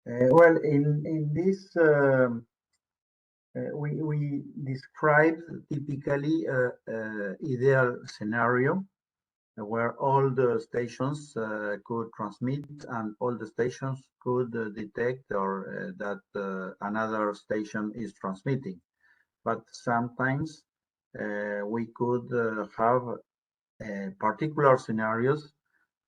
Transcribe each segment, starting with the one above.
Well, in this we describe typically ideal scenario where all the stations could transmit and all the stations could detect or that another station is transmitting. But sometimes we could have particular scenarios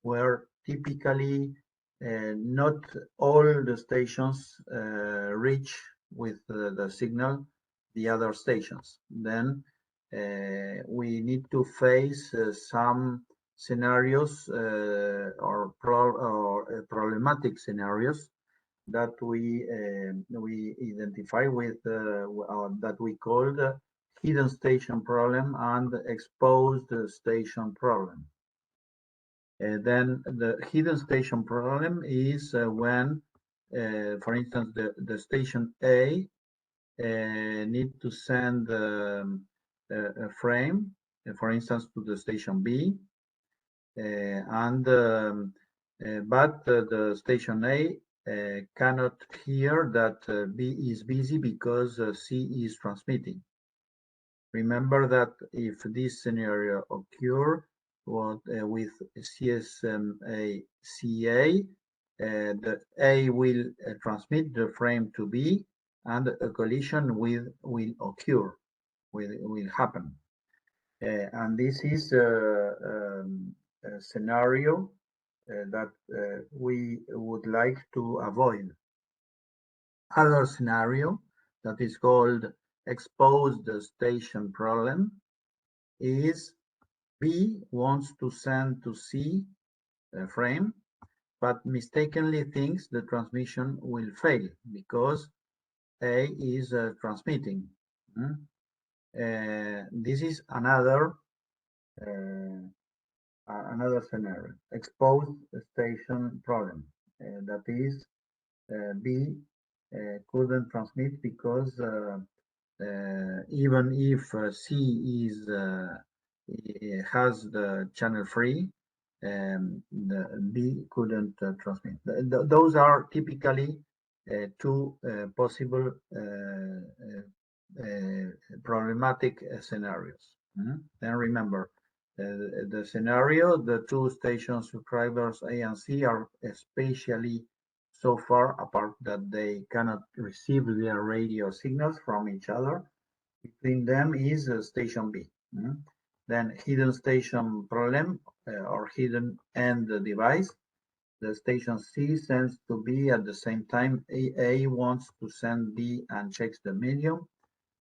where typically not all the stations reach with the signal the other stations. Then we need to face some scenarios or problematic scenarios that we identify with that we call the hidden station problem and exposed station problem. Then the hidden station problem is when, for instance, the station A need to send a frame, for instance, to the station B, but the station A cannot hear that B is busy because C is transmitting. Remember that if this scenario occurs with CSMA CA, the A will transmit the frame to B, and a collision will occur, will happen. And this is a scenario that we would like to avoid. Other scenario that is called exposed station problem is B wants to send to C a frame, but mistakenly thinks the transmission will fail because A is transmitting. This is another scenario, exposed station problem. That is, B couldn't transmit because even if C is has the channel free, the B couldn't transmit. Those are typically two possible problematic scenarios. Then remember, the scenario, the two station subscribers A and C are especially so far apart that they cannot receive their radio signals from each other. Between them is station B. Then hidden station problem or hidden end device. The station C sends to B at the same time. A wants to send B and checks the medium.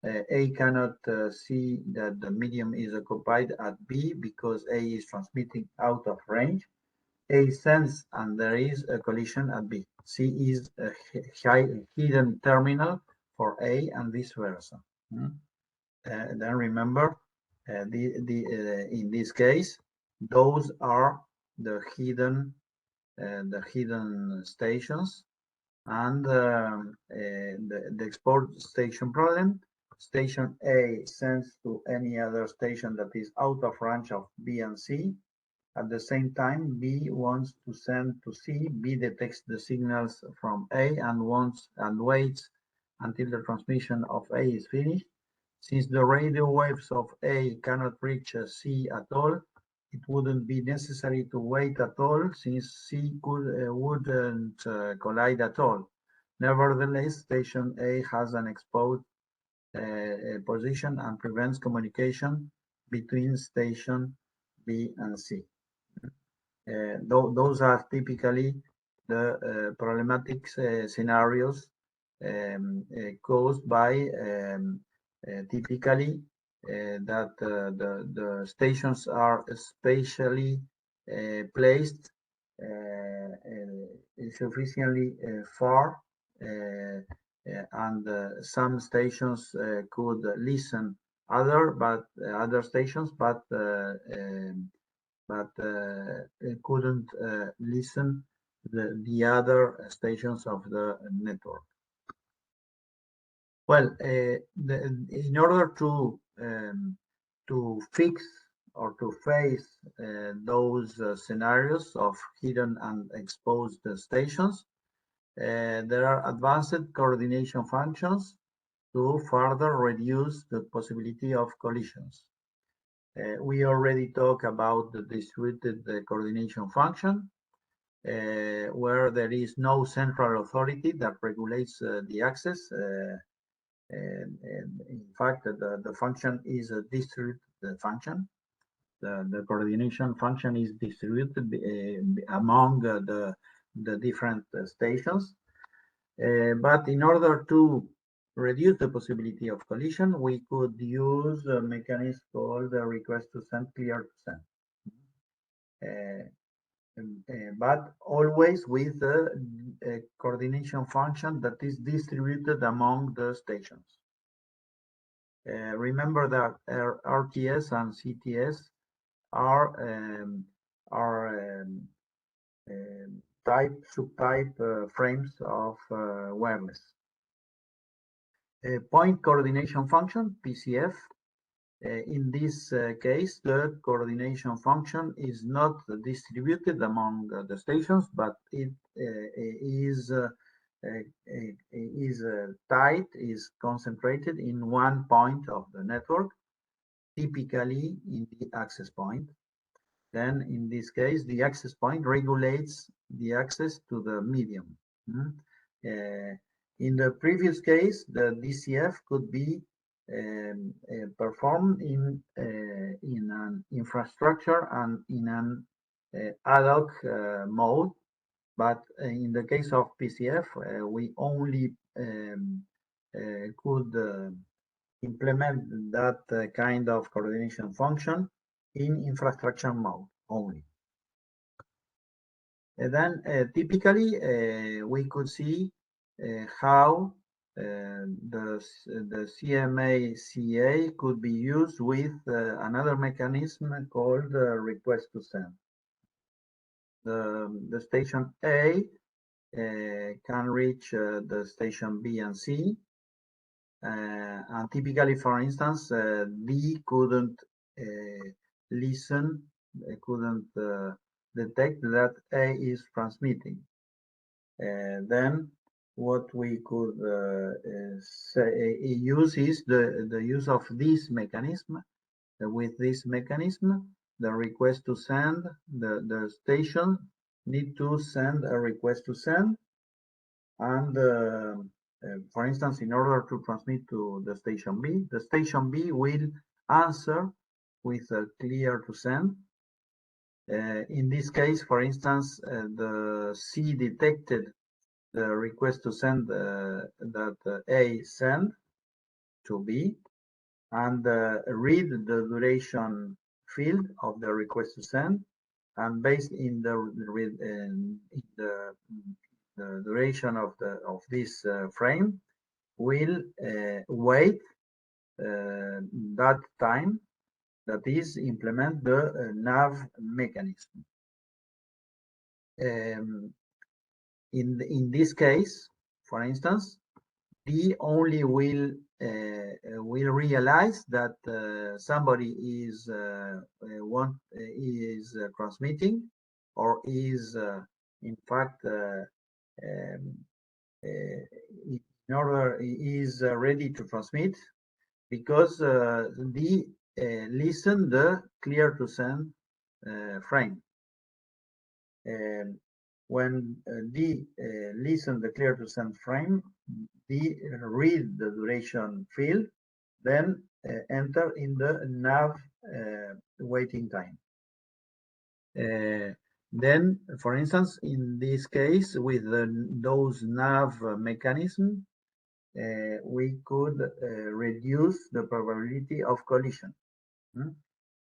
A cannot see that the medium is occupied at B because A is transmitting out of range. A sends and there is a collision at B. C is a hidden terminal for A and vice versa. Then remember, in this case, those are the hidden stations, and the export station problem. Station A sends to any other station that is out of range of B and C. At the same time, B wants to send to C. B detects the signals from A and waits until the transmission of A is finished. Since the radio waves of A cannot reach C at all, it wouldn't be necessary to wait at all, since C wouldn't collide at all. Nevertheless, station A has an exposed position and prevents communication between station B and C. Those are typically the problematic scenarios caused by typically that the stations are spatially placed sufficiently far, and some stations could listen other stations, but couldn't listen the other stations of the network. Well, in order to fix or to face those scenarios of hidden and exposed stations, there are advanced coordination functions to further reduce the possibility of collisions. We already talked about the distributed coordination function, where there is no central authority that regulates the access. And in fact, the function is a distributed function. The coordination function is distributed among the different stations. But in order to reduce the possibility of collision, we could use a mechanism called the request to send, clear to send. But always with a coordination function that is distributed among the stations. Remember that RTS and CTS are subtype frames of wireless. Point coordination function, PCF. In this case, the coordination function is not distributed among the stations, but it is tight, is concentrated in one point of the network, typically in the access point. Then in this case, the access point regulates the access to the medium. In the previous case, the DCF could be performed in an infrastructure and in an ad hoc mode. But in the case of PCF, we only could implement that kind of coordination function in infrastructure mode only. And then typically we could see how the CMA-CA could be used with another mechanism called request to send. The station A can reach the station B and C, and typically, for instance, D couldn't listen, couldn't detect that A is transmitting. Then what we could use is the use of this mechanism. With this mechanism, the request to send, the station need to send a request to send, and for instance, in order to transmit to the station B will answer with a clear to send. In this case, for instance, the C detected the request to send that A sent to B, and read the duration field of the request to send, and based in the duration of this frame, will wait that time, that is, implement the nav mechanism. In this case, for instance, D only will realize that somebody is transmitting, or is in fact in order is ready to transmit, because D listen the clear to send frame. When D listen the clear to send frame, D read the duration field, then enter in the nav waiting time. Then, for instance, in this case, with those nav mechanism, we could reduce the probability of collision.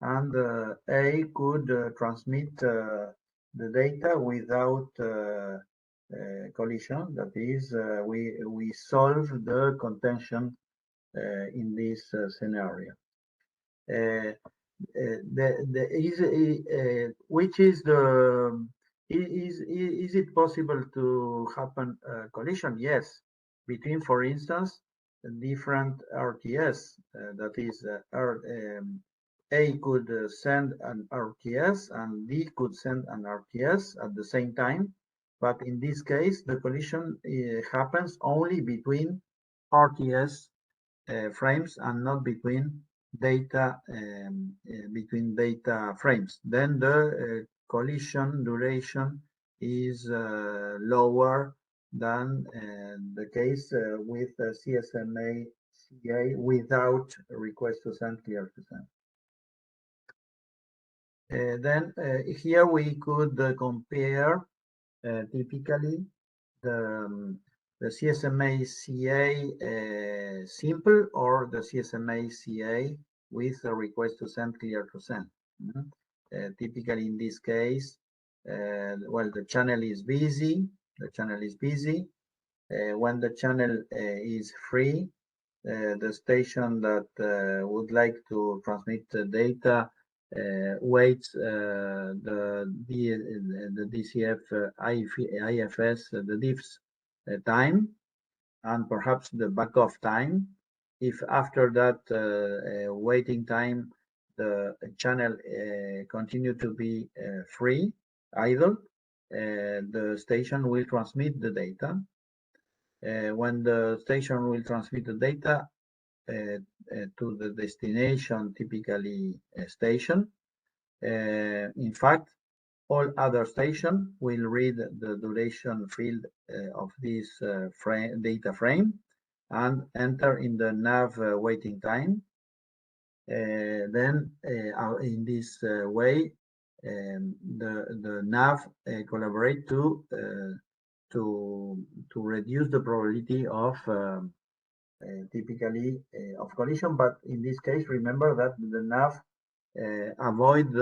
And A could transmit the data without collision. That is, we solve the contention in this scenario. Which is the is it possible to happen collision? Yes, between, for instance, different RTS. That is, A could send an RTS and D could send an RTS at the same time, but in this case, the collision happens only between RTS frames and not between data frames. Then the collision duration is lower than the case with CSMA CA without request to send, clear to send. Then here we could compare typically the CSMA CA simple or the CSMA CA with a request to send, clear to send. Typically in this case, well, the channel is busy. The channel is busy. When the channel is free, the station that would like to transmit the data waits the DCF IFS, the diffs time, and perhaps the backoff time. If after that waiting time the channel continue to be free, idle, the station will transmit the data. When the station will transmit the data to the destination, typically a station, in fact, all other stations will read the duration field of this data frame and enter in the nav waiting time. Then in this way, the nav collaborate to reduce the probability of typically of collision. But in this case, remember that the nav avoid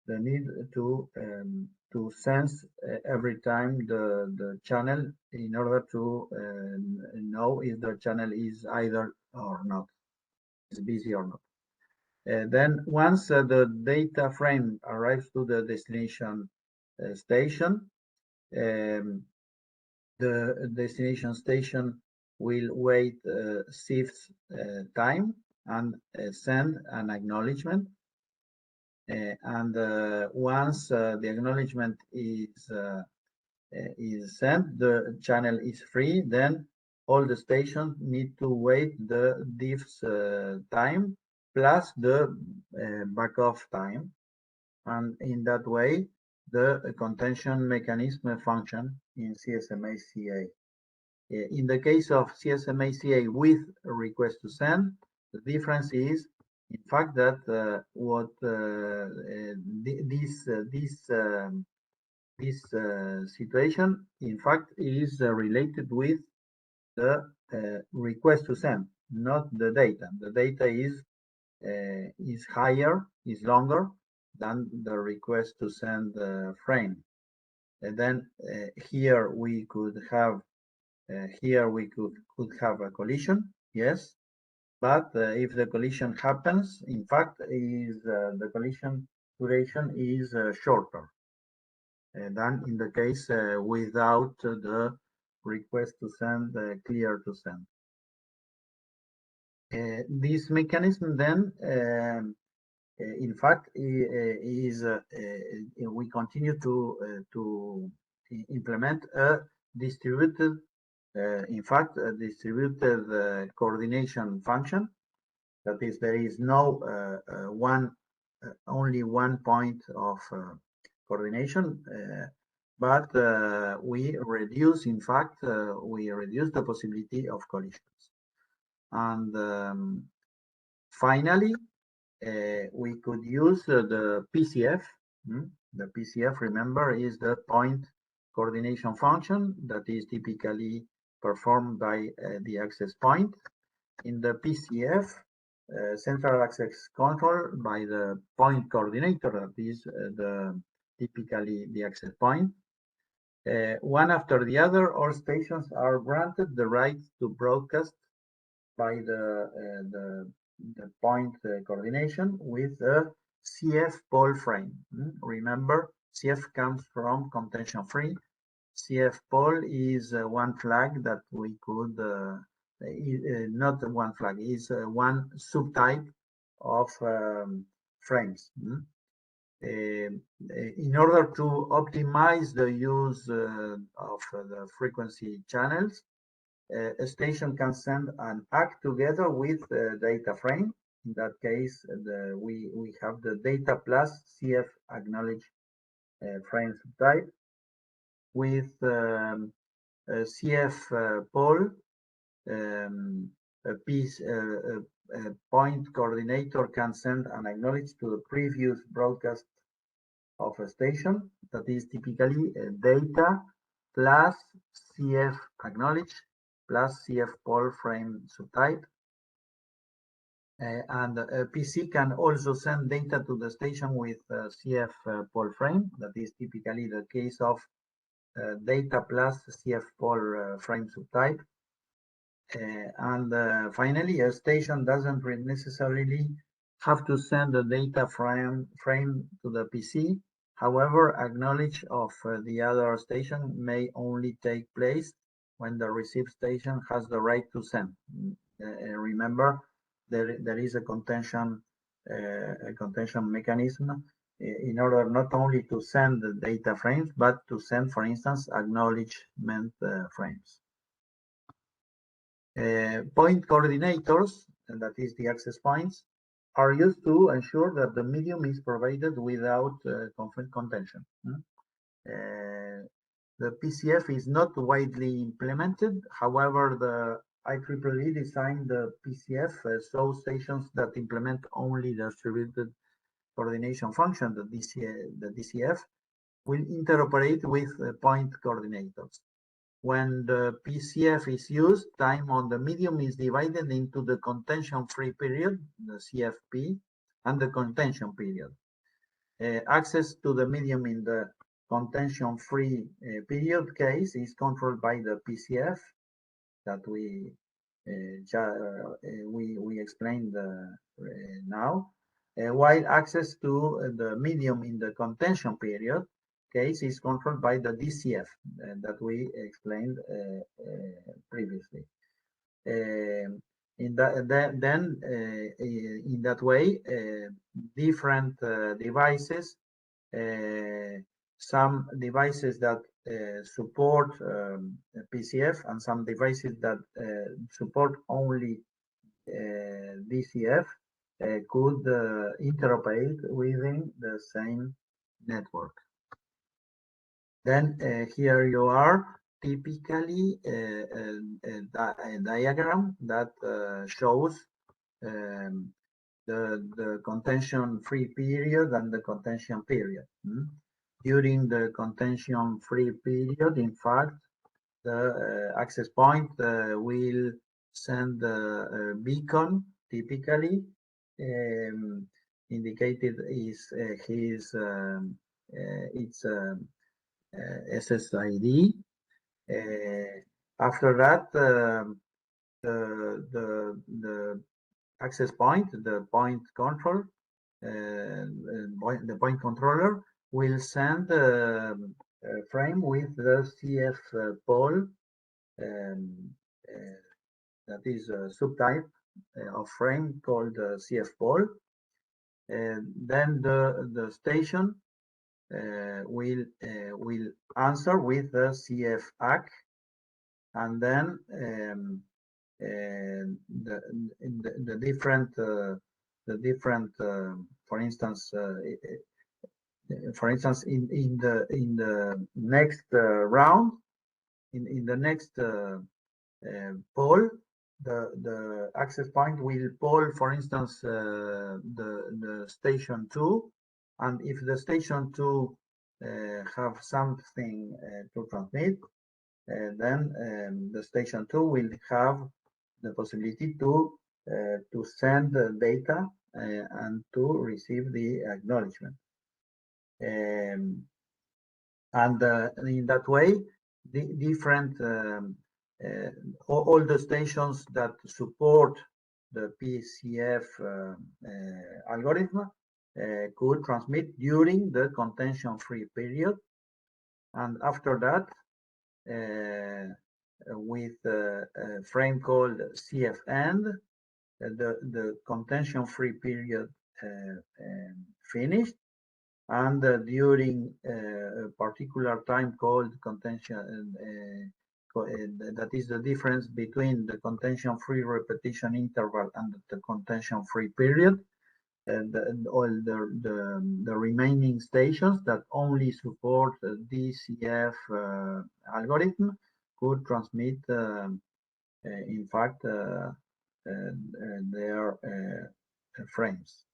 the need to sense every time the channel in order to know if the channel is idle or not, is busy or not. Then once the data frame arrives to the destination station, the destination station will wait shifts time and send an acknowledgement. And once the acknowledgement is sent, the channel is free. Then all the stations need to wait the diffs time plus the backoff time, and in that way, the contention mechanism function in CSMA-CA. In the case of CSMA-CA with a request to send, the difference is, in fact, that this situation, in fact, is related with the request to send, not the data. The data is higher, is longer than the request to send frame. And then here we could have a collision, yes, but if the collision happens, in fact, the collision duration is shorter than in the case without the request to send, clear to send. This mechanism then, in fact, we continue to implement a distributed, in fact, a distributed coordination function. That is, there is no only one point of coordination, but we reduce, in fact, we reduce the possibility of collisions. And finally, we could use the PCF. The PCF, remember, is the point coordination function that is typically performed by the access point. In the PCF, central access control by the point coordinator, that is typically the access point. One after the other, all stations are granted the right to broadcast by the point coordination with a CF pole frame. Remember, CF comes from contention free. CF pole is one flag that we could, not one flag, is one subtype of frames. In order to optimize the use of the frequency channels, a station can send an ACK together with the data frame. In that case, we have the data plus CF acknowledge frame subtype with CF poll. A point coordinator can send an acknowledge to the previous broadcast of a station. That is typically data plus CF acknowledge plus CF poll frame subtype. And a PC can also send data to the station with CF poll frame. That is typically the case of data plus CF poll frame subtype. And finally, a station doesn't necessarily have to send the data frame to the PC. However, acknowledge of the other station may only take place when the receive station has the right to send. Remember, there is a contention mechanism in order not only to send the data frames, but to send, for instance, acknowledgement frames. Point coordinators, and that is the access points, are used to ensure that the medium is provided without contention. The PCF is not widely implemented. However, the IEEE designed the PCF so stations that implement only the distributed coordination function, the DCF, will interoperate with point coordinators. When the PCF is used, time on the medium is divided into the contention-free period, the CFP, and the contention period. Access to the medium in the contention-free period case is controlled by the PCF that we explained now, while access to the medium in the contention period case is controlled by the DCF that we explained previously. In that way, different devices, some devices that support PCF and some devices that support only DCF could interoperate within the same network. Then here you are, typically a diagram that shows the contention-free period and the contention period. During the contention-free period, in fact, the access point will send a beacon, typically indicated is its SSID. After that, the access point, the point control, the point controller will send a frame with the CF poll, that is a subtype of frame called CF poll. Then the station will answer with the CF ACK, and then the different for instance in the next round, in the next poll, the access point will poll, for instance, the station 2, and if the station 2 have something to transmit, then the station 2 will have the possibility to send the data and to receive the acknowledgement. And in that way, the different all the stations that support the PCF algorithm could transmit during the contention-free period, and after that, with a frame called CFN, the contention-free period finished, and during a particular time called contention, that is the difference between the contention-free repetition interval and the contention-free period, and all the remaining stations that only support DCF algorithm could transmit, in fact, their frames.